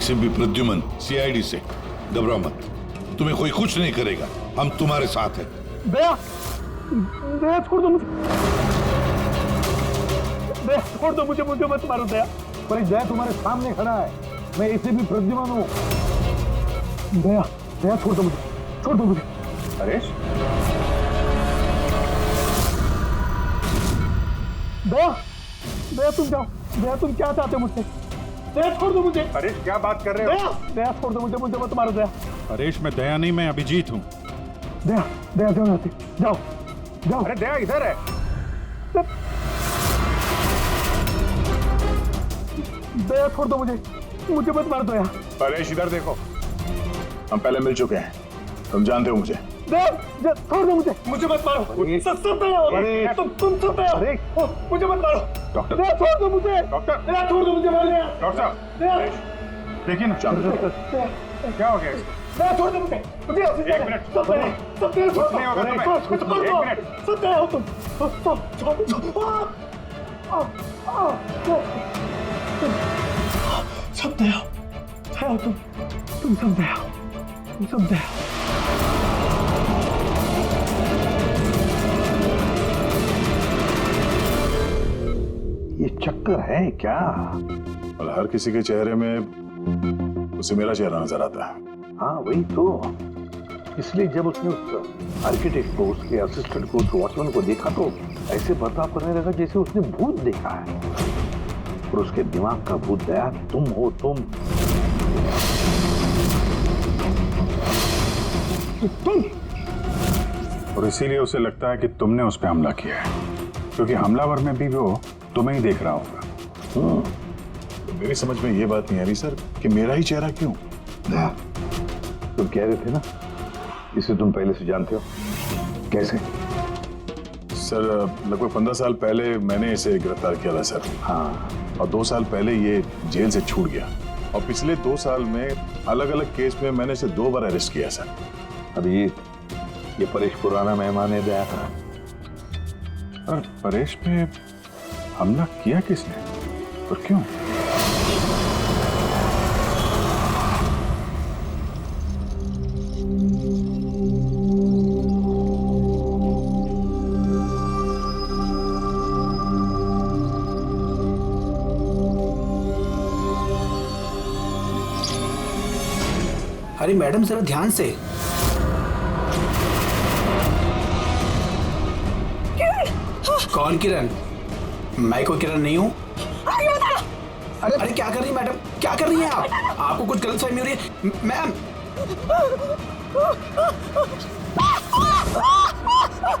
ACP Pradyuman CID से। घबराओ मत, तुम्हें कोई कुछ नहीं करेगा, हम तुम्हारे साथ हैं। दया, दया छोड़ दो मुझे, दया छोड़ दो मुझे, मुझे मत मारो दया। पर दया तुम्हारे सामने खड़ा है, मैं एसीपी प्रद्युमन हूँ। दया, दया छोड़ दो मुझे, छोड़ दो मुझे। हरेश, दया, दया तुम जाओ, दया तुम क्या चाहते हो मुझसे? दया छोड़ दो मुझे। हरेश क्या बात कर रहे हो? दया, दया छोड़ दो मुझे, मुझे मत मारो दया। हरेश मैं दया नहीं, मैं अभिजीत हूँ। दया, दया जाओ यहाँ से, जाओ, जाओ। अरे दया इधर है। दया छोड़ दो मुझे, मुझे मत मार दो दया। हरेश इधर देखो, हम पहले मिल चुके हैं, तुम जानते हो मुझे। दया छोड़ दो मुझे, मुझे मत मारो। सब दया हो रहा है, तुम सब दया हो, मुझे मत मारो। डॉक्टर, दया छोड़ दो मुझे, डॉक्टर, दया छोड़ दो मुझे, मार दया। डॉक्टर साहब, दया, देखिए ना क्या हो गया? दया छोड़ दो मुझे, मुझे एक मिनट, सब दया छोड़ दो। नहीं होगा तुम्हें। एक मिनट, सब दया हो तुम, सब दया हो तुम सब दया हो, तुम सब दया हो। ये चक्कर है क्या? और हर किसी के चेहरे में उसे मेरा चेहरा नजर आता है। हाँ वही तो, इसलिए जब उसने उस आर्किटेक्ट को, उसके असिस्टेंट को, उस वॉचमैन को देखा तो ऐसे बर्ताव करने लगा जैसे उसने भूत देखा है। और उसके दिमाग का भूत दया तुम हो, तुम। और इसीलिए उसे लगता है कि तुमने उस पर हमला किया है, क्योंकि हमलावर में भी वो तुम्हें ही देख रहा होगा। तो मेरी समझ में ये बात नहीं आ रही सर कि मेरा ही चेहरा क्यों? दया, तुम कह रहे थे ना इसे तुम पहले से जानते हो, कैसे? सर लगभग 15 साल पहले मैंने इसे गिरफ्तार किया था सर। हाँ, और 2 साल पहले ये जेल से छूट गया, और पिछले 2 साल में अलग अलग केस में मैंने इसे 2 बार अरेस्ट किया सर। अभिजीत, ये परेश पुराना मेहमान है दया का। और परेश पे हमला किया किसने और क्यों? अरे मैडम जरा ध्यान से। कौन किरण? मैं कोई किरण नहीं हूँ। अरे क्या कर रही है मैडम, क्या कर रही हैं आप? आपको कुछ गलतफहमी हो रही है मैम।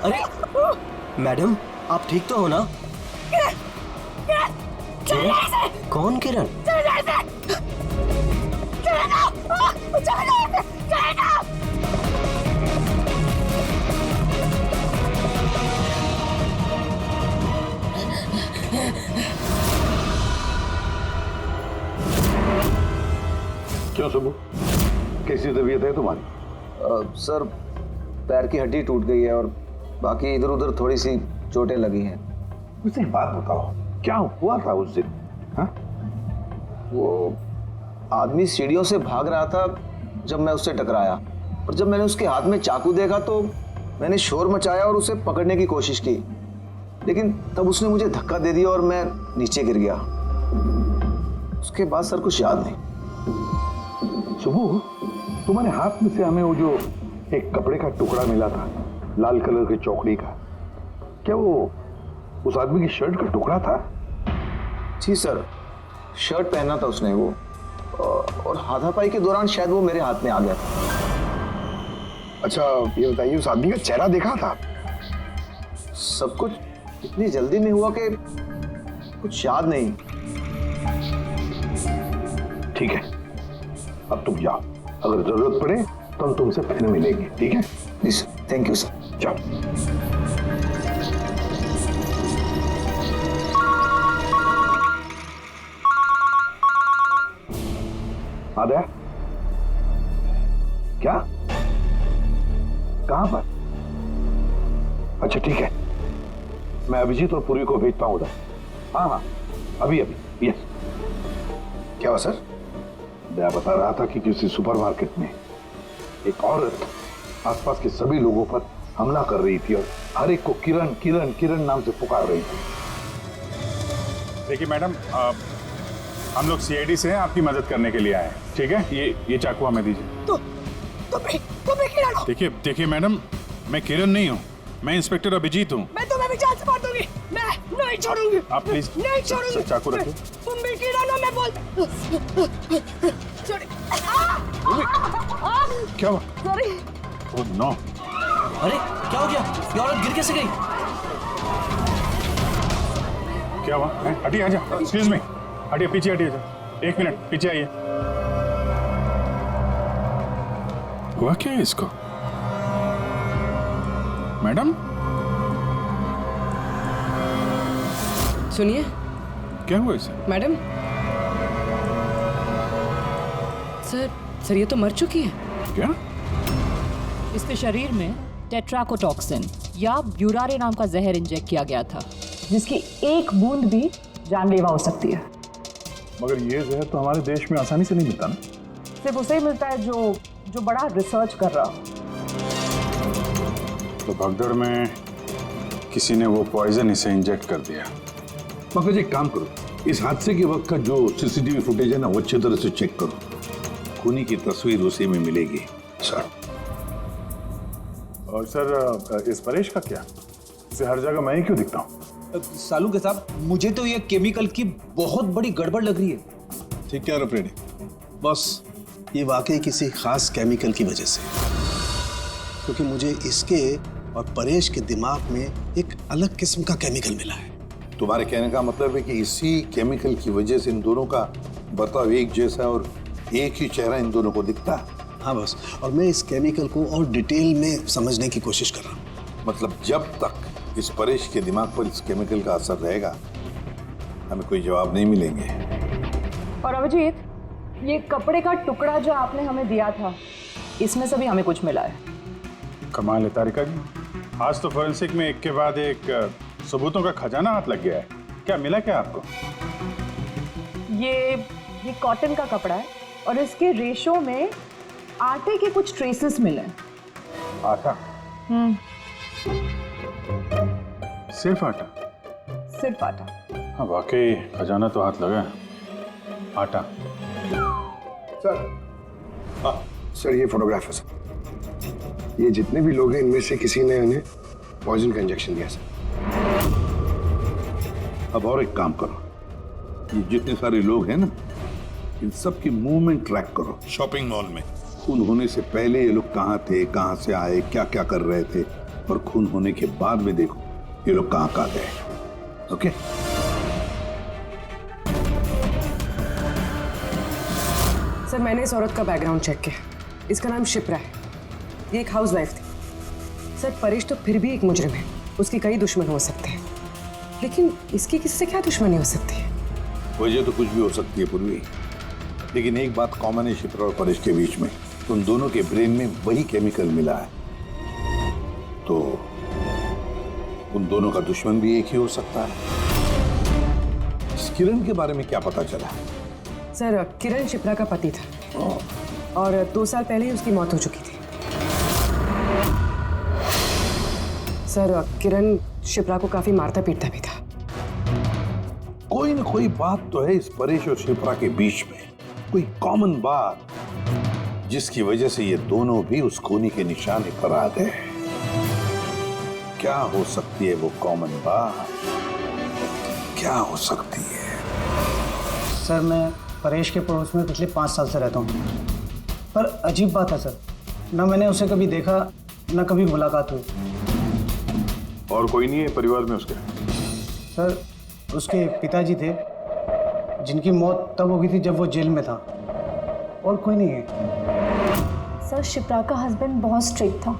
अरे मैडम, आप ठीक तो हो ना? कौन किरण? क्यों सुबह, कैसी तबीयत है तुम्हारी? सर पैर की हड्डी टूट गई है और बाकी इधर उधर थोड़ी सी चोटें लगी हैं। मुझे एक बात बताओ, क्या हुआ था उस दिन? हाँ? वो आदमी सीढ़ियों से भाग रहा था जब मैं उससे टकराया, और जब मैंने उसके हाथ में चाकू देखा तो मैंने शोर मचाया और उसे पकड़ने की कोशिश की, लेकिन तब उसने मुझे धक्का दे दिया और मैं नीचे गिर गया। उसके बाद सर कुछ याद नहीं। सुबह, तुम्हारे हाथ में से हमें वो जो एक कपड़े का टुकड़ा मिला था, लाल कलर की चौकड़ी का, क्या वो उस आदमी की शर्ट का टुकड़ा था? जी सर, शर्ट पहना था उसने वो, और हाथापाई के दौरान शायद वो मेरे हाथ में आ गया था। अच्छा ये बताइए, उस आदमी का चेहरा देखा था? सब कुछ इतनी जल्दी में हुआ कि कुछ याद नहीं। ठीक है, अब तुम जाओ, अगर जरूरत पड़े तो हम तुमसे फिर मिलेंगे, ठीक है? जी सर, थैंक यू सर। जाओ। आदया, क्या? कहां पर? अच्छा ठीक है, मैं अभिजीत और पूर्वी को भेजता हूं उधर। हाँ हाँ, अभी अभी। यस। क्या हुआ सर? मैं बता रहा था कि किसी सुपरमार्केट में एक औरत आसपास के सभी लोगों पर हमला कर रही थी और हर एक को किरण किरण किरण नाम से पुकार रही थी। देखिए मैडम, हम लोग सीआईडी से हैं, आपकी मदद करने के लिए आए हैं, ठीक है? ये चाकू हमें दीजिए। तुम्हें किरण हो? देखिए मैडम, मैं किरण नहीं हूँ, मैं इंस्पेक्टर अभिजीत हूँ। मैं तुम्हें भी जान से मार दूंगी। मैं नहीं छोड़ूंगी। आप प्लीज नहीं छोड़ूंगी। चाकू रखिए। तुम भी किरण हो, मैं बोल। क्या हुआ? सॉरी। Oh no. अरे क्या हो गया? ये औरत गिर कैसे गई? क्या हुआ? हटिए, आजा। एक्सक्यूज मी, हटिए, पीछे हटिए। 1 मिनट पीछे आइए। हुआ क्या है इसको? मैडम सुनिए। क्या हुआ इसे? मैडम, सर ये तो मर चुकी है। क्या? इसके शरीर में टेट्राकोटॉक्सिन या ब्यूरारे नाम का जहर इंजेक्ट किया गया था, जिसकी एक बूंद भी जानलेवा हो सकती है। मगर ये जहर तो हमारे देश में आसानी से नहीं मिलता ना। सिर्फ उसे ही मिलता है जो बड़ा रिसर्च कर रहा हो। तो भगदड़ में किसी ने वो पॉइजन इसे इंजेक्ट कर दिया। मगर एक काम करो, इस हादसे के वक्त का जो सीसीटीवी फुटेज है ना, वो अच्छी तरह से चेक करो। खूनी की तस्वीर उसी में मिलेगी सर। और सर, इस परेश का क्या? इसे हर जगह मैं ही क्यों दिखता हूँ? सालू के साहब, मुझे तो ये केमिकल की बहुत बड़ी गड़बड़ लग रही है। ठीक क्या रफरेडी? बस ये वाकई किसी खास केमिकल की वजह से, क्योंकि मुझे इसके और परेश के दिमाग में एक अलग किस्म का केमिकल मिला है। तुम्हारे कहने का मतलब है कि इसी केमिकल की वजह से इन दोनों का बर्ताव एक जैसा और एक ही चेहरा इन दोनों को दिखता है। हाँ बस, और मैं इस केमिकल को और डिटेल में समझने की कोशिश कर रहा हूँ। मतलब जब तक इस परेश के दिमाग पर इस केमिकल का असर रहेगा, हमें कोई जवाब नहीं मिलेंगे। और अभिजीत, ये कपड़े का टुकड़ा जो आपने हमें दिया था, इसमें से भी हमें कुछ मिला है। कमाल है तारिका जी, आज तो फोरेंसिक में एक के बाद एक सबूतों का खजाना हाथ लग गया है। क्या मिला क्या आपको? ये कॉटन का कपड़ा है और इसके रेशो में आटे के कुछ ट्रेसेस मिले। आटा? सिर्फ आटा? सिर्फ आटा। हाँ वाकई खजाना तो हाथ लगा है। आटा। सर ये फोटोग्राफ है सर। ये जितने भी लोग हैं, इनमें से किसी ने उन्हें पॉइजन का इंजेक्शन दिया सर। अब और एक काम करो, ये जितने सारे लोग हैं ना, इन सब की मूवमेंट ट्रैक करो। शॉपिंग मॉल में खून होने से पहले ये लोग कहाँ थे, कहाँ से आए, क्या क्या कर रहे थे, और खून होने के बाद में देखो ये लोग कहाँ कहाँ गए। ओके? सर मैंने इस औरत का बैकग्राउंड चेक किया। इसका नाम शिप्रा है। ये एक हाउस वाइफ थी। सर परेश तो फिर भी एक मुजरिम है, उसके कई दुश्मन हो सकते हैं, लेकिन इसकी किसी से क्या दुश्मनी हो सकती है? वजह तो कुछ भी हो सकती है पूर्वी, लेकिन एक बात कॉमन है शिप्रा और परेश के बीच में, उन दोनों के ब्रेन में वही केमिकल मिला है। तो उन दोनों का दुश्मन भी एक ही हो सकता है। इस किरण के बारे में क्या पता चला? सर किरण शिप्रा का पति था और 2 साल पहले ही उसकी मौत हो चुकी थी। सर किरण शिप्रा को काफी मारता पीटता भी था। कोई ना कोई बात तो है इस परेश और शिप्रा के बीच में, कोई कॉमन बात, जिसकी वजह से ये दोनों भी उस खूनी के निशाने पर आ गए। क्या हो सकती है वो कॉमन बात? क्या हो सकती है? सर मैं परेश के पड़ोस में पिछले 5 साल से रहता हूँ, पर अजीब बात है सर, ना मैंने उसे कभी देखा, ना कभी मुलाकात हुई। और कोई नहीं है परिवार में उसके? सर उसके पिताजी थे, जिनकी मौत तब हो गई थी जब वो जेल में था, और कोई नहीं है। सर शिप्रा का हस्बैंड बहुत स्ट्रिक्ट था।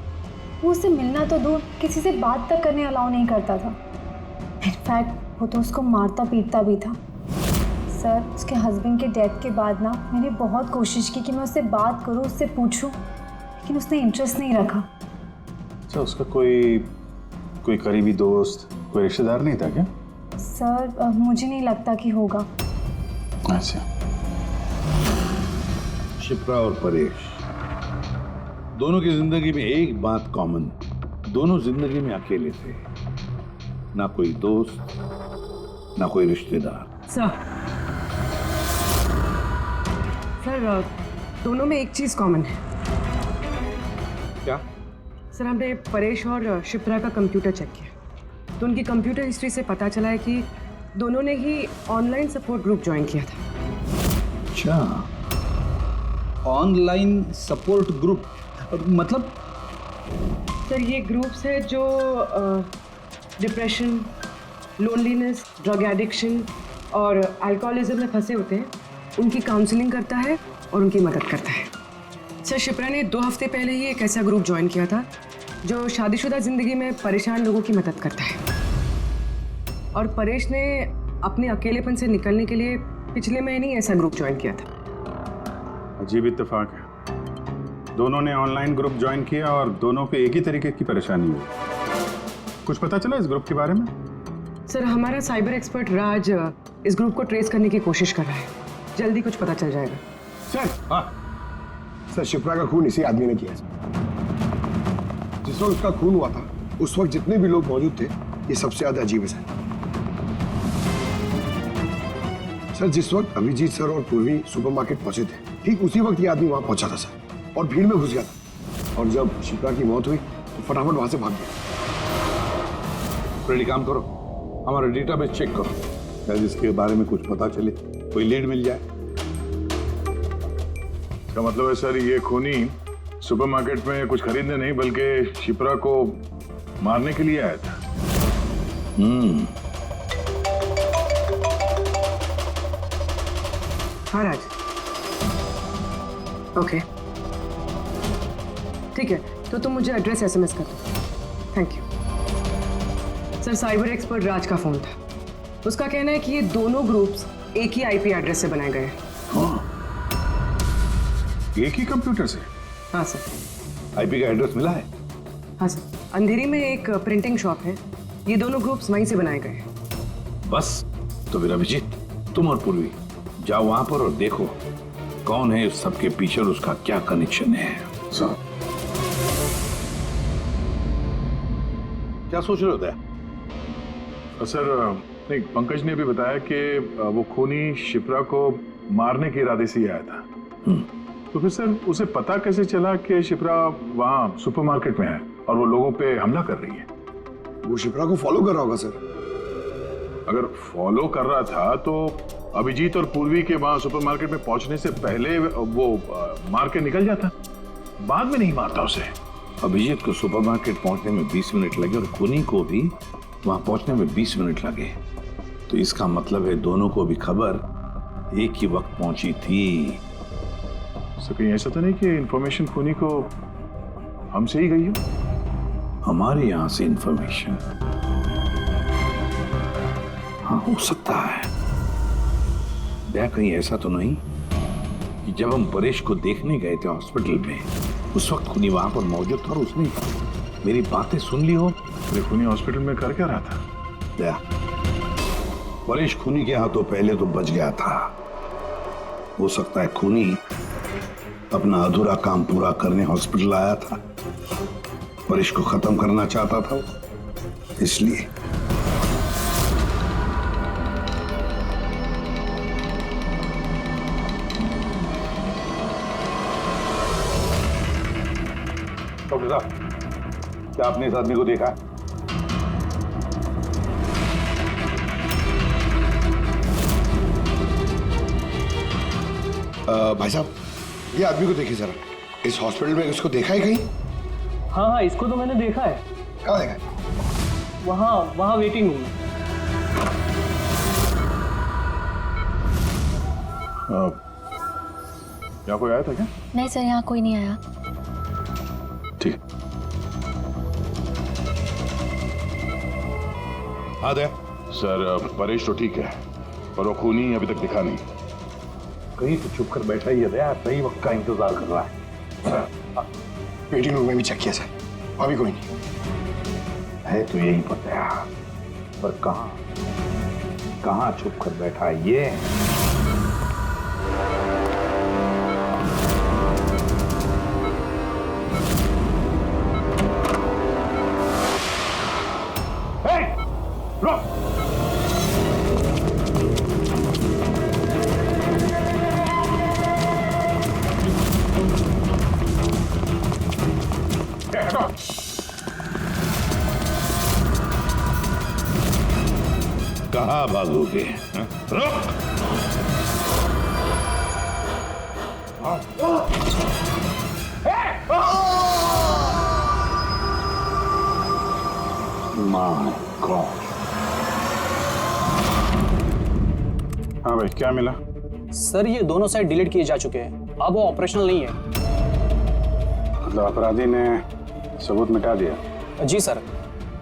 वो उससे मिलना तो दूर, किसी से बात तक करने अलाउ नहीं करता था। इनफैक्ट वो तो उसको मारता पीटता भी था। सर उसके हस्बैंड के डेथ के बाद ना मैंने बहुत कोशिश की कि मैं उससे बात करूं, उससे पूछूं, लेकिन उसने इंटरेस्ट नहीं रखा। अच्छा, उसका कोई करीबी दोस्त, कोई रिश्तेदार नहीं था क्या? सर मुझे नहीं लगता कि होगा। ऐसे शिप्रा और परेश दोनों की जिंदगी में एक बात कॉमन, दोनों जिंदगी में अकेले थे, ना कोई दोस्त ना कोई रिश्तेदार। सर दोनों में एक चीज कॉमन है। क्या? सर हमने परेश और शिप्रा का कंप्यूटर चेक किया तो उनकी कंप्यूटर हिस्ट्री से पता चला है कि दोनों ने ही ऑनलाइन सपोर्ट ग्रुप ज्वाइन किया था। अच्छा, ऑनलाइन सपोर्ट ग्रुप मतलब? सर ये ग्रुप्स है जो डिप्रेशन, लोनलीनेस, ड्रग एडिक्शन और अल्कोहलिज्म में फंसे होते हैं, उनकी काउंसलिंग करता है और उनकी मदद करता है। सर शिप्रा ने 2 हफ्ते पहले ही एक ऐसा ग्रुप ज्वाइन किया था जो शादीशुदा जिंदगी में परेशान लोगों की मदद करता है, और परेश ने अपने अकेलेपन से निकलने के लिए पिछले महीने ही ऐसा ग्रुप ज्वाइन किया था। अजीब इत्तेफाक है, दोनों ने ऑनलाइन ग्रुप ज्वाइन किया और दोनों को एक ही तरीके की परेशानी हुई। कुछ पता चला इस ग्रुप के बारे में? सर हमारा साइबर एक्सपर्ट राज इस ग्रुप को ट्रेस करने की कोशिश कर रहा है, जल्दी कुछ पता चल जाएगा। सर हाँ सर, शिप्रा का खून इसी आदमी ने किया। जिस वक्त उसका खून हुआ था उस वक्त जितने भी लोग मौजूद थे, ये सबसे ज्यादा अजीब है सर। जिस वक्त अभिजीत सर और पूर्वी सुपरमार्केट पहुंचे थे, ठीक उसी वक्त ये आदमी वहां पहुंचा था सर, और भीड़ में घुस गया था, और जब शिप्रा की मौत हुई तो फटाफट वहां से भाग गया। रेडी, काम करो, हमारा डेटाबेस चेक करो, शायद इसके बारे में कुछ पता चले, कोई लीड मिल जाए। इसका मतलब है सर ये खूनी सुपरमार्केट में कुछ खरीदने नहीं बल्कि शिप्रा को मारने के लिए आया था। हाँ राज, ओके ठीक है, तो तुम मुझे एड्रेस एसएमएस कर दो। Thank you sir. Cyber expert Raj का फोन था, उसका कहना है कि ये दोनों ग्रुप्स एक ही आईपी एड्रेस से बनाए गए हैं। एक ही कंप्यूटर से? हाँ सर। आईपी का एड्रेस मिला है? हाँ सर, अंधेरी में एक प्रिंटिंग शॉप है, ये दोनों ग्रुप्स वहीं से बनाए गए हैं। बस, तो फिर अभिजीत तुम और पूर्वी जाओ वहां पर और देखो कौन है इस सबके पीछे और उसका क्या कनेक्शन है। क्या सोच रहे होते हैं? सर नहीं, पंकज ने भी बताया कि वो खूनी शिप्रा को मारने के इरादे से ही आया था। तो फिर सर उसे पता कैसे चला कि शिप्रा वहां सुपरमार्केट में है और वो लोगों पे हमला कर रही है? वो शिप्रा को फॉलो कर रहा होगा सर। अगर फॉलो कर रहा था तो अभिजीत और पूर्वी के वहां सुपरमार्केट में पहुंचने से पहले वो मार के निकल जाता, बाद में नहीं मारता उसे। अभिजीत को सुपरमार्केट पहुंचने में 20 मिनट लगे और खूनी को भी वहां पहुंचने में 20 मिनट लगे, तो इसका मतलब है दोनों को भी खबर एक ही वक्त पहुंची थी। सर कहीं ऐसा तो नहीं कि इंफॉर्मेशन खूनी को हमसे ही गई हो? हमारे यहां से इंफॉर्मेशन? हाँ हो सकता है। क्या कहीं ऐसा तो नहीं कि जब हम परेश को देखने गए थे हॉस्पिटल में, उस वक्त खूनी वहां पर मौजूद था और उसने मेरी बातें सुन ली हो? खूनी हॉस्पिटल में कर क्या रहा था? क्या परेश खूनी के हाथों पहले तो बच गया था, हो सकता है खूनी अपना अधूरा काम पूरा करने हॉस्पिटल आया था, परेश को खत्म करना चाहता था इसलिए। डॉक्टर साहब, क्या आपने इस आदमी को देखा? भाई साहब, ये आदमी को देखिए जरा, इस हॉस्पिटल में इसको देखा है कहीं? हाँ हाँ, इसको तो मैंने देखा है। कहाँ देखा है? वहाँ वेटिंग रूम में। यहाँ कोई आया था क्या? नहीं सर, यहाँ कोई नहीं आया। ठीक। हाँ दे सर, परेश तो ठीक है पर वो खूनी अभी तक दिखा नहीं। कहीं तो चुप कर बैठा ही है, सही वक्त का इंतजार कर रहा है। वेटिंग रूम में भी चेक किया सर, अभी कोई नहीं है। तो यही पता है, पर कहाँ छुप कर बैठा है ये? हटो। कहाँ भागोगे? हाँ? रुक! My God. हाँ भाई, क्या मिला? सर ये दोनों साइड डिलीट किए जा चुके हैं, अब वो ऑपरेशनल नहीं है। मतलब अपराधी ने सबूत मिटा दिया? जी सर,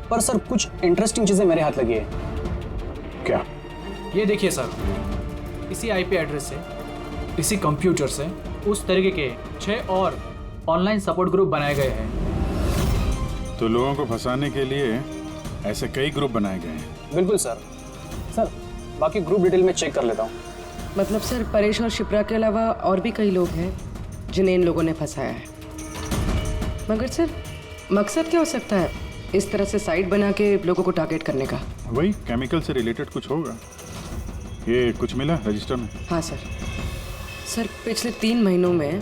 पर सर कुछ इंटरेस्टिंग चीजें मेरे हाथ लगी है। क्या? ये देखिए सर, इसी आईपी एड्रेस से, इसी कंप्यूटर से उस तरीके के 6 और ऑनलाइन सपोर्ट ग्रुप बनाए गए हैं। तो लोगों को फंसाने के लिए ऐसे कई ग्रुप बनाए गए हैं? बिल्कुल सर। सर बाकी ग्रुप डिटेल में चेक कर लेता हूँ। मतलब सर परेश और शिप्रा के अलावा और भी कई लोग हैं जिन्हें इन लोगों ने फंसाया है। मगर सर मकसद क्या हो सकता है इस तरह से साइट बना के लोगों को टारगेट करने का? वही केमिकल से रिलेटेड कुछ होगा। ये कुछ मिला रजिस्टर में? हाँ सर। सर पिछले 3 महीनों में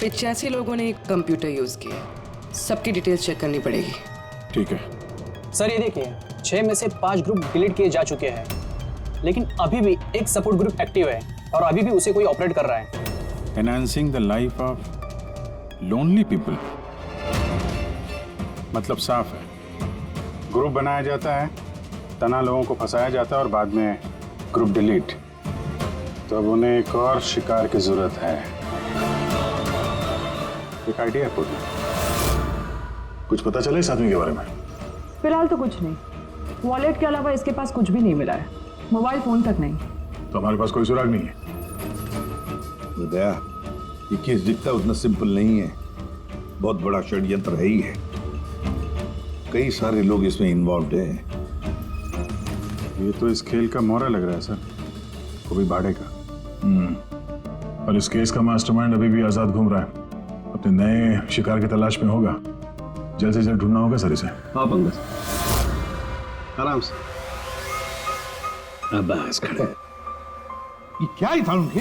85 लोगों ने कंप्यूटर यूज़ किया। सबकी डिटेल्स चेक करनी पड़ेगी। ठीक है सर ये देखिए, 6 में से 5 ग्रुप डिलीट किए जा चुके हैं, लेकिन अभी भी एक सपोर्ट ग्रुप एक्टिव है और अभी भी उसे कोई ऑपरेट कर रहा है। Enhancing the life of lonely people. मतलब साफ है, ग्रुप बनाया जाता है, तना लोगों को फंसाया जाता है और बाद में ग्रुप डिलीट। तो अब उन्हें एक और शिकार की जरूरत है। एक आइडिया है? कुछ पता चला इस आदमी के बारे में? फिलहाल तो कुछ नहीं। वॉलेट के अलावा इसके पास कुछ भी नहीं मिला है, मोबाइल फोन तक नहीं। तो हमारे पास कोई सुराग नहीं है। दया, ये केस दिखता उतना सिंपल नहीं है, बहुत बड़ा षड्यंत्र है ही है। कई सारे लोग इसमें इन्वॉल्व हैं। ये तो इस खेल का मोहरा लग रहा है सर, कोई भाड़े का। और इस केस का मास्टरमाइंड अभी भी आजाद घूम रहा है, अपने नए शिकार की तलाश में होगा। जल्द से जल्द ढूंढना होगा सर इसे। हाँ पंकज, आराम से। बस खड़े। ये क्या है थानू के?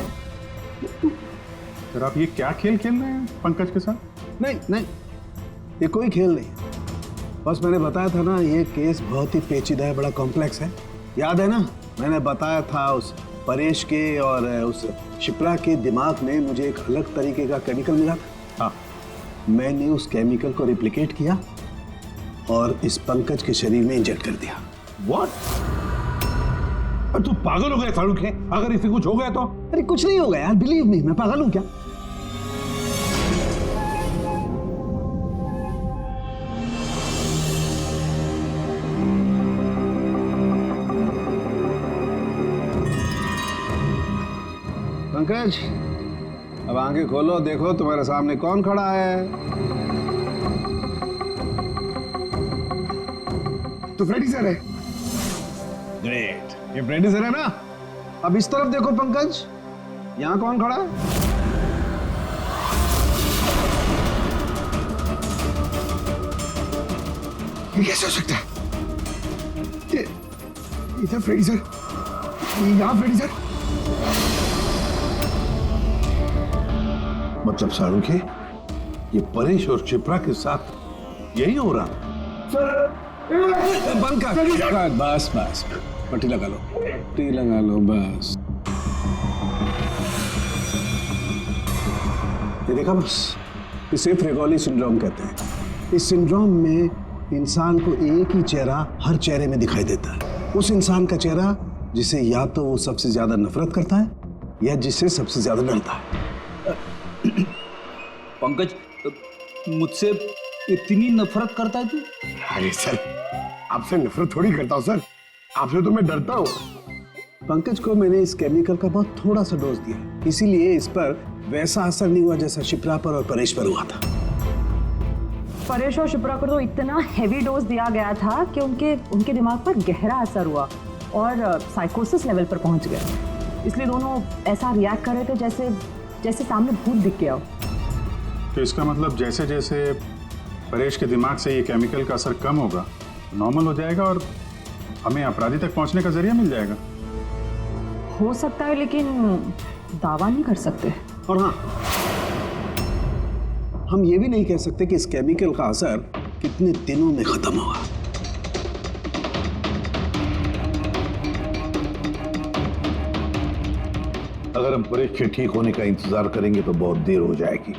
सर आप ये क्या खेल खेल रहे हैं पंकज के साथ? नहीं नहीं, ये कोई खेल नहीं। बस मैंने बताया था ना, ये केस बहुत ही पेचीदा है, बड़ा कॉम्प्लेक्स है। याद है ना, मैंने बताया था उस परेश के और उस शिप्रा के दिमाग में मुझे एक अलग तरीके का केमिकल मिला था। हाँ, मैंने उस केमिकल को रिप्लिकेट किया और इस पंकज के शरीर में इंजेक्ट कर दिया। What? तू पागल हो गया थानू के? अगर इसे कुछ हो गया तो? अरे कुछ नहीं होगा यार, बिलीव मी, मैं पागल हूं क्या? पंकज, अब आंखें खोलो, देखो तुम्हारे सामने कौन खड़ा है। तो फ्रेडी सर है। ग्रेट, ये फ्रेडी सर है ना। अब इस तरफ देखो पंकज, यहां कौन खड़ा है? ये कैसे हो सकता है? ये इधर फ्रेडी सर, यहां फ्रेडी सर। मतलब शाहरुख है, ये परेश और शिप्रा के साथ यही हो रहा? बंद कर। बस बस, पट्टी लगा लो, पट्टी लगा लो बस। ये देखा बस, इसे फ्रेगोली सिंड्रोम कहते हैं। इस सिंड्रोम में इंसान को एक ही चेहरा हर चेहरे में दिखाई देता है। उस इंसान का चेहरा जिसे या तो वो सबसे ज्यादा नफरत करता है या जिससे सबसे ज्यादा डरता है। पंकज, मुझसे इतनी नफरत करता है तू? अरे सर, आपसे नफरत थोड़ी करता हूँ सर, आपसे तो मैं डरता हूँ। पंकज को मैंने इस केमिकल का बहुत थोड़ा सा डोज दिया, इसीलिए इस पर वैसा असर नहीं हुआ जैसा शिप्रा पर और परेश पर हुआ था। परेश और शिप्रा को तो इतना हैवी डोज दिया गया था कि उनके दिमाग पर गहरा असर हुआ और साइकोसिस लेवल पर पहुंच गए। इसलिए दोनों ऐसा रिएक्ट कर रहे थे जैसे सामने भूत दिख गया हो। तो इसका मतलब जैसे जैसे परेश के दिमाग से ये केमिकल का असर कम होगा, नॉर्मल हो जाएगा और हमें अपराधी तक पहुंचने का जरिया मिल जाएगा। हो सकता है, लेकिन दावा नहीं कर सकते। और हाँ, हम ये भी नहीं कह सकते कि इस केमिकल का असर कितने दिनों में खत्म होगा। अगर हम परेश के ठीक होने का इंतजार करेंगे तो बहुत देर हो जाएगी।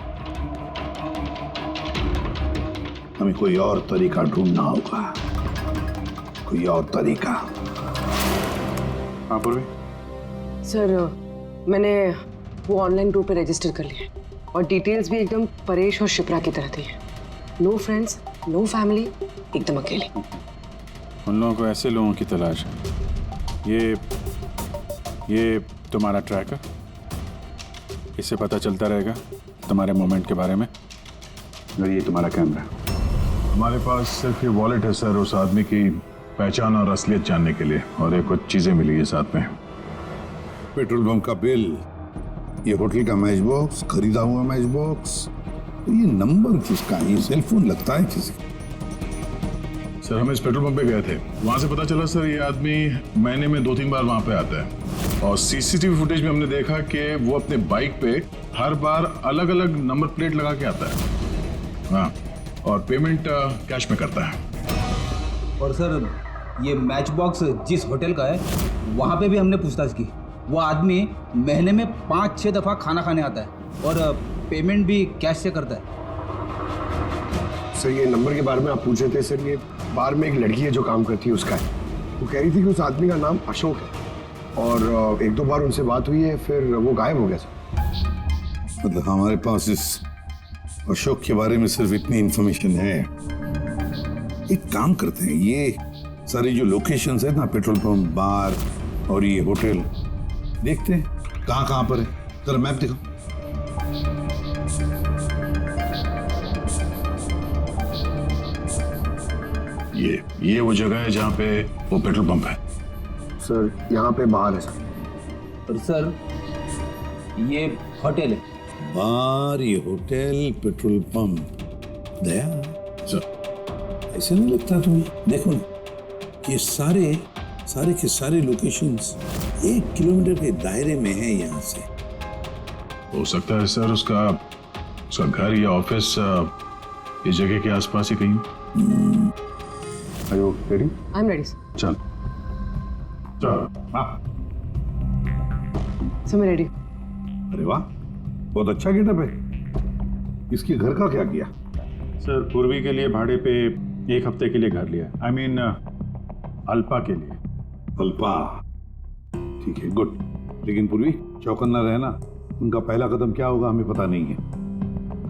हमें कोई और तरीका ढूंढना होगा, कोई और तरीका। हाँ पूर्वी। सर मैंने वो ऑनलाइन ग्रुप पे रजिस्टर कर लिया और डिटेल्स भी एकदम परेश और शिप्रा की तरह दी है। नो फ्रेंड्स, नो फैमिली, एकदम अकेले। उन लोगों को ऐसे लोगों की तलाश है। ये तुम्हारा ट्रैकर, इससे पता चलता रहेगा तुम्हारे मोमेंट के बारे में। और ये तुम्हारा कैमरा। हमारे पास सिर्फ ये वॉलेट है सर, उस आदमी की पहचान और असलियत जानने के लिए, और ये कुछ चीजें मिली है साथ में। पेट्रोल पंप का बिल, ये होटल का मैच बॉक्स, खरीदा हुआ मैच बॉक्स, तो ये नंबर किसका है? ये सेलफोन लगता है किसी? सर हम इस पेट्रोल पंप पे गए थे, वहां से पता चला सर ये आदमी महीने में 2-3 बार वहां पे आता है, और सीसीटीवी फुटेज में हमने देखा कि वो अपने बाइक पे हर बार अलग अलग नंबर प्लेट लगा के आता है। हाँ, और पेमेंट कैश में करता है। और सर ये मैच बॉक्स जिस होटल का है वहाँ पे भी हमने पूछताछ की। वो आदमी महीने में 5-6 दफ़ा खाना खाने आता है और पेमेंट भी कैश से करता है। सर ये नंबर के बारे में आप पूछ रहे थे सर, ये बार में एक लड़की है जो काम करती है उसका है। वो कह रही थी कि उस आदमी का नाम अशोक है और 1-2 बार उनसे बात हुई है, फिर वो गायब हो गया सर। मतलब हमारे पास इस अशोक के बारे में सिर्फ इतनी इंफॉर्मेशन है। एक काम करते हैं, ये सारी जो लोकेशंस है ना, पेट्रोल पंप, बार और ये होटल, देखते हैं कहाँ पर है। जरा मैप दिखाओ। ये वो जगह है जहाँ पे वो पेट्रोल पंप है। सर यहाँ पे बाहर है सर। और सर ये होटल है। बार, ये होटल, पेट्रोल पंप। दया सर ऐसे नहीं लगता तुम्हें? देखो ना, ये सारे के सारे लोकेशंस 1 किलोमीटर के दायरे में है यहाँ से। हो सकता है सर उसका घर या ऑफिस इस जगह के आसपास ही कहीं। Are you ready? I'm ready, sir. चल चल। हाँ सर मैं रेडी। अरे वाह, बहुत अच्छा गेटअप है। इसके घर का क्या किया? सर पूर्वी के लिए भाड़े पे 1 हफ्ते के लिए घर लिया। I mean अल्पा के लिए। अल्पा, ठीक है, गुड। लेकिन पूर्वी चौकन्ना रहना, उनका पहला कदम क्या होगा हमें पता नहीं है।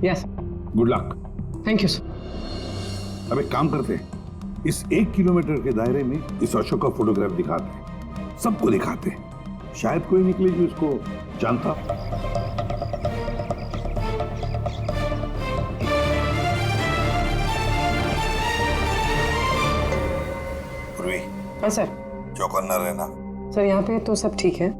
Yes. Good luck. Thank you sir. अब एक काम करते हैं, इस 1 किलोमीटर के दायरे में इस अशोक का फोटोग्राफ दिखाते हैं, सबको दिखाते हैं, शायद कोई निकले जो इसको जानता। पूर्वी। हाँ सर। चौकन्ना रहना। सर यहाँ पे तो सब ठीक है।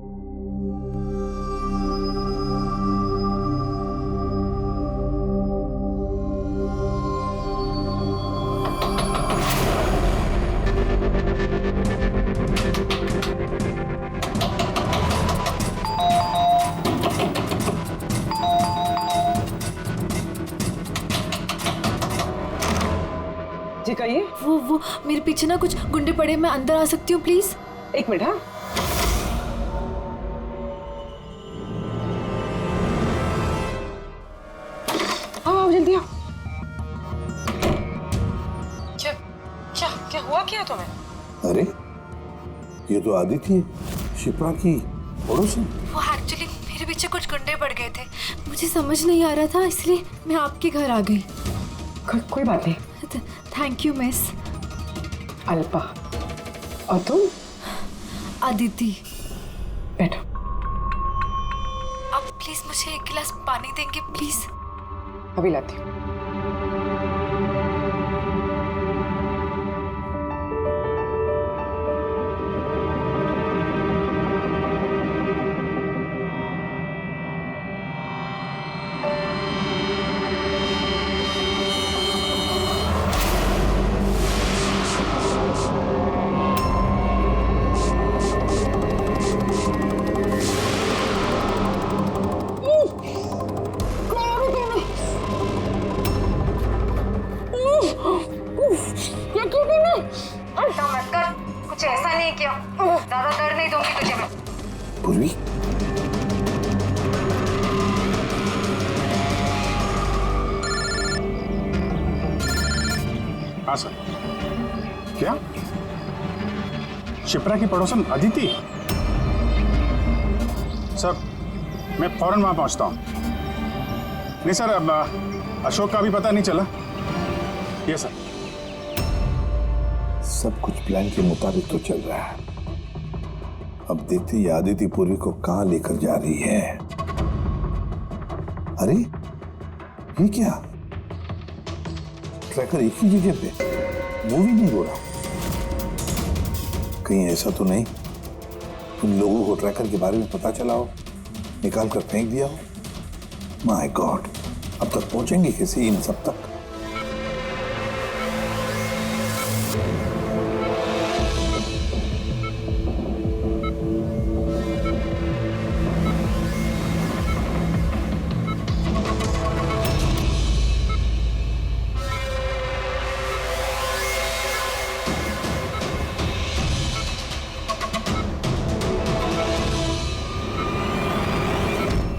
जी कहिए। वो मेरे पीछे ना कुछ गुंडे पड़े, मैं अंदर आ सकती हूँ प्लीज? 1 मिनट। हाँ आओ जल्दी आओ। क्या हुआ क्या तुम्हें? अरे ये तो आदित्य, शिप्रा की पड़ोसन। वो एक्चुअली मेरे पीछे कुछ गुंडे पड़ गए थे, मुझे समझ नहीं आ रहा था, इसलिए मैं आपके घर आ गई। कोई बात नहीं। Thank you miss. अल्पा। और तुम? अदिति। बैठो। आप प्लीज मुझे 1 गिलास पानी देंगे प्लीज? अभी लाती हूँ। हाँ सर। क्या शिप्रा की पड़ोसन अदिति? सर मैं फौरन वहां पहुंचता हूं। नहीं सर, अब अशोक का भी पता नहीं चला। ये सर। सब कुछ प्लान के मुताबिक तो चल रहा है। अब देखते ही आदिति पूर्वी को कहां लेकर जा रही है। अरे ये क्या, ट्रैकर एक ही जगह पे मूवी नहीं हो रहा। कहीं ऐसा तो नहीं उन लोगों को ट्रैकर के बारे में पता चला हो, निकाल कर फेंक दिया हो। माय गॉड, अब तक पहुंचेंगे कैसे इन सब तक?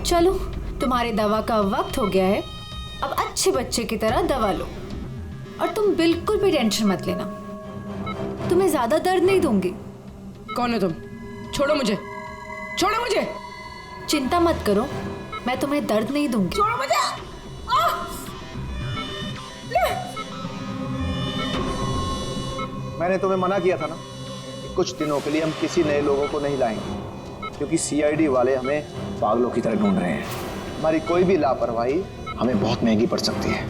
चलो, तुम्हारे दवा का वक्त हो गया है। अब अच्छे बच्चे की तरह दवा लो और तुम बिल्कुल भी टेंशन मत लेना। तुम्हें ज्यादा दर्द नहीं दूंगी। कौन हो तुम? छोड़ो मुझे, छोड़ो मुझे। चिंता मत करो, मैं तुम्हें दर्द नहीं दूंगी। छोड़ो मुझे। मैंने तुम्हें मना किया था ना कि कुछ दिनों के लिए हम किसी नए लोगों को नहीं लाएंगे, क्योंकि सीआईडी वाले हमें पागलों की तरह ढूंढ रहे हैं। हमारी कोई भी लापरवाही हमें बहुत महंगी पड़ सकती है।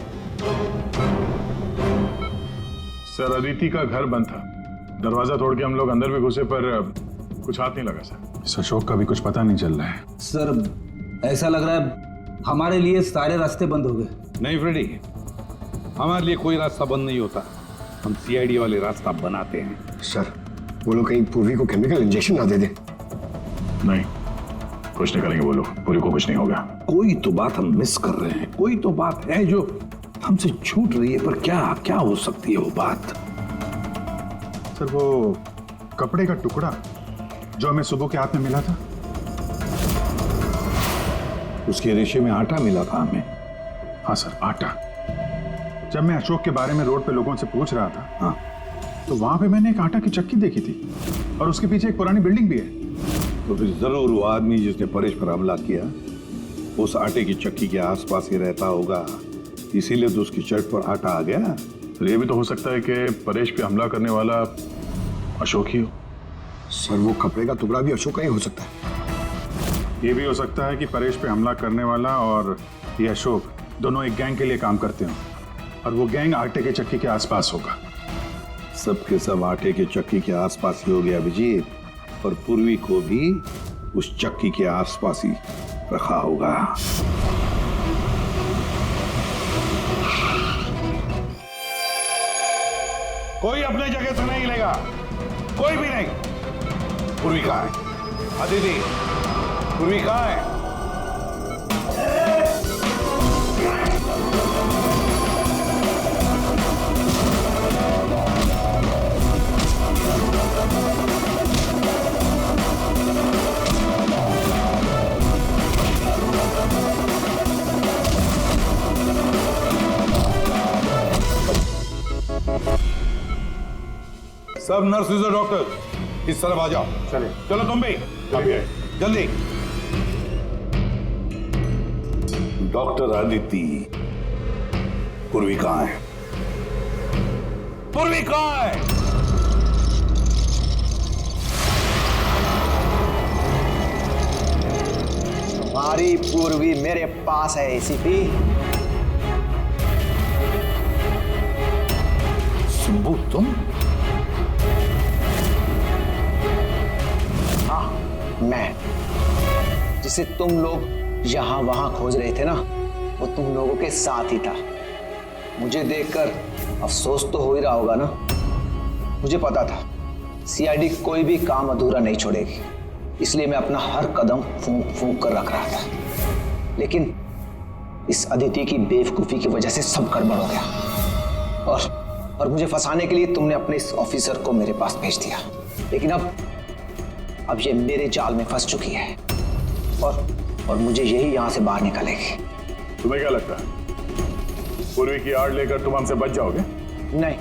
सर अदिति का घर बंद था, दरवाजा तोड़ के हम लोग अंदर भी घुसे पर कुछ हाथ नहीं लगा सर। इस अशोक का भी कुछ पता नहीं चल रहा है। सर ऐसा लग रहा है हमारे लिए सारे रास्ते बंद हो गए। नहीं फ्रेडी, हमारे लिए कोई रास्ता बंद नहीं होता, हम सीआईडी वाले रास्ता बनाते हैं। सर वो लोग कहीं पूर्वी को केमिकल इंजेक्शन ना दे दें। नहीं, कुछ नहीं करेंगे वो लोग, पूरी को कुछ नहीं होगा। कोई तो बात हम मिस कर रहे हैं, कोई तो बात है जो हमसे छूट रही है, पर क्या क्या हो सकती है वो बात? सर वो कपड़े का टुकड़ा जो हमें सुबह के हाथ में मिला था, उसके रेशे में आटा मिला था हमें। हाँ सर, आटा। जब मैं अशोक के बारे में रोड पे लोगों से पूछ रहा था, हाँ, तो वहां पे मैंने एक आटा की चक्की देखी थी और उसके पीछे एक पुरानी बिल्डिंग भी है। तो फिर जरूर वो आदमी जिसने परेश पर हमला किया उस आटे की चक्की के आसपास ही रहता होगा, इसीलिए तो उसकी शर्ट पर आटा आ गया। तो ये भी तो हो सकता है कि परेश पे हमला करने वाला अशोक ही हो। सर वो कपड़े का टुकड़ा भी अशोक का ही हो सकता है। ये भी हो सकता है कि परेश पे हमला करने वाला और ये अशोक दोनों एक गैंग के लिए काम करते हो और वो गैंग आटे के चक्की के आसपास होगा। सबके सब आटे के चक्की के आसपास ही हो गया अभिजीत, और पूर्वी को भी उस चक्की के आसपास ही रखा होगा। कोई अपने जगह से नहीं लेगा, कोई भी नहीं। पूर्वी कहाँ है? अदिति, पूर्वी कहाँ है? सब नर्सेज और डॉक्टर इस तरफ आ जाओ। चलिए, चलो तुम भी जल्दी। डॉक्टर अदिति, पूर्वी कहाँ है? पूर्वी कहाँ है? हमारी पूर्वी मेरे पास है एसीपी। शंभू तुम? हाँ, मैं, जिसे तुम लोग यहां वहां खोज रहे थे ना, वो तुम लोगों के साथ ही था। मुझे देखकर अफसोस तो हो ही रहा होगा ना। मुझे पता था सीआईडी कोई भी काम अधूरा नहीं छोड़ेगी, इसलिए मैं अपना हर कदम फूंक फूंक कर रख रहा था। लेकिन इस अदिति की बेवकूफी की वजह से सब गड़बड़ हो गया और मुझे फंसाने के लिए तुमने अपने इस ऑफिसर को मेरे पास भेज दिया। लेकिन अब ये मेरे जाल में फंस चुकी है और मुझे यही यहां से बाहर निकालेगी। तुम्हें क्या लगता है पूर्वी की आड़ लेकर तुम हमसे बच जाओगे? नहीं,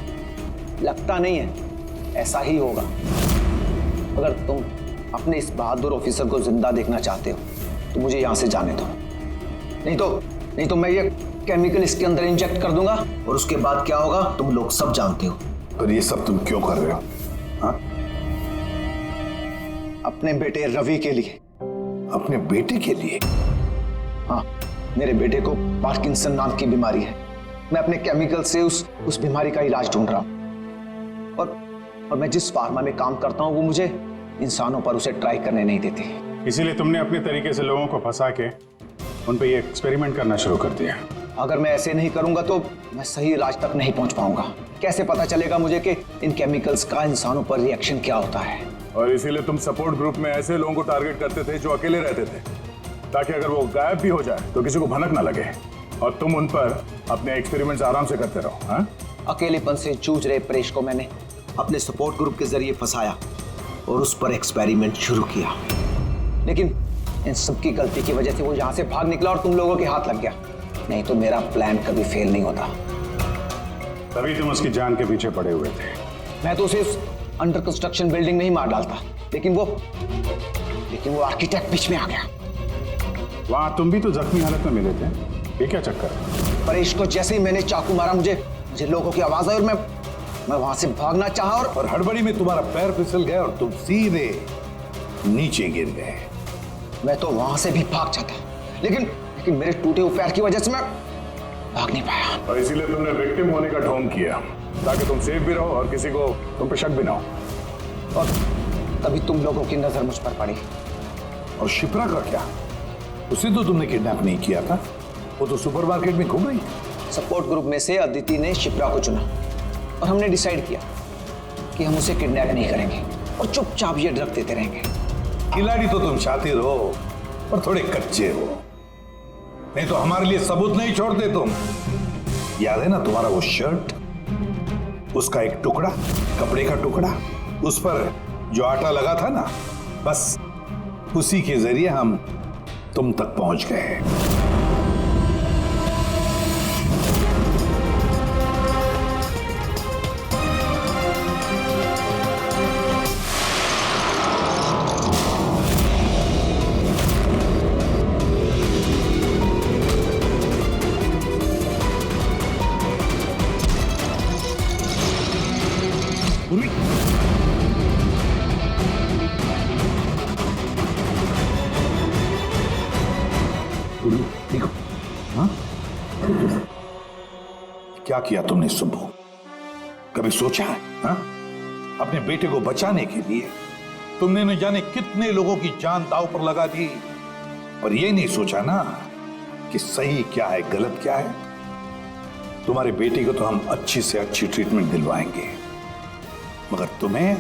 लगता नहीं है, ऐसा ही होगा। अगर तुम अपने इस बहादुर ऑफिसर को जिंदा देखना चाहते हो तो मुझे यहां से जाने दो, नहीं तो मैं ये केमिकल इसके अंदर इंजेक्ट कर दूंगा और उसके बाद क्या होगा तुम लोग सब जानते हो। और ये सब तुम क्यों कर रहे हो? हाँ? अपने बेटे रवि के लिए। अपने बेटे के लिए? हाँ, मेरे बेटे को पार्किंसन नाम की बीमारी है। मैं अपने केमिकल से उस बीमारी का इलाज ढूंढ रहा हूं और मैं जिस फार्मा में काम करता हूं वो मुझे इंसानों पर उसे ट्राई करने नहीं देती। इसीलिए तुमने अपने तरीके से लोगों को फंसा के उन पे ये एक्सपेरिमेंट करना शुरू कर दिया। अगर मैं ऐसे नहीं करूंगा तो मैं सही इलाज तक नहीं पहुंच पाऊंगा। कैसे पता चलेगा मुझे कि इन केमिकल्स का इंसानों पर रिएक्शन क्या होता है? और इसीलिए तुम सपोर्ट ग्रुप में ऐसे लोगों को टारगेट करते थे जो अकेले रहते थे, ताकि अगर वो गायब भी हो जाए तो किसी को भनक ना लगे और तुम उन पर अपने एक्सपेरिमेंट्स आराम से करते रहो। हाँ? अकेलेपन से जूझ रहे परेश को मैंने अपने सपोर्ट ग्रुप के जरिए फंसाया और उस पर एक्सपेरिमेंट शुरू किया, लेकिन इन सबकी गलती की वजह से वो यहां से भाग निकला और तुम लोगों के हाथ लग गया। नहीं तो मेरा प्लान कभी फेल नहीं होता। तभी तुम उसकी जान के पीछे पड़े हुए थे। मैं तो उसे उस अंडर कंस्ट्रक्शन बिल्डिंग में ही मार डालता, लेकिन वो आर्किटेक्ट बीच में आ गया। वहां तुम भी तो जख्मी हालत में मिले थे, ये क्या चक्कर है? परेश को जैसे ही मैंने चाकू मारा मुझे लोगों की आवाज आई और मैं वहां से भागना चाहा और हड़बड़ी में तुम्हारा पैर फिसल गया और तुम सीधे नीचे गिर गए। मैं तो वहां से भी भाग जाता, लेकिन मेरे टूटे हुए पैर की वजह से मैं भाग नहीं पाया। और इसीलिए तुमने विक्टिम होने का ढोंग किया, ताकि तुम सेफ भी रहो और किसी को तुम पे शक भी ना हो। और तभी तुम लोगों की नजर मुझ पर पड़ी। और शिप्रा का क्या? उसे तो तुमने किडनैप नहीं किया था, वो तो सुपरमार्केट में घूम रही। सपोर्ट ग्रुप में से अदिति ने शिप्रा को चुना और हमने डिसाइड किया कि हम उसे किडनैप नहीं करेंगे और चुपचाप ये ड्रग देते रहेंगे। खिलाड़ी तो तुम शातिर हो और थोड़े कच्चे हो, नहीं तो हमारे लिए सबूत नहीं छोड़ते तुम। याद है ना तुम्हारा वो शर्ट, उसका एक टुकड़ा, कपड़े का टुकड़ा, उस पर जो आटा लगा था ना, बस उसी के जरिए हम तुम तक पहुंच गए। देखो, हाँ? क्या किया तुमने सुब्बू? कभी सोचा है? हाँ? अपने बेटे को बचाने के लिए तुमने न जाने कितने लोगों की जान दांव पर लगा दी, पर यह नहीं सोचा ना कि सही क्या है, गलत क्या है। तुम्हारे बेटे को तो हम अच्छी से अच्छी ट्रीटमेंट दिलवाएंगे, मगर तुम्हें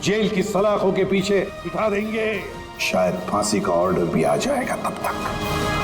जेल की सलाखों के पीछे बिठा देंगे। शायद फांसी का ऑर्डर भी आ जाएगा तब तक।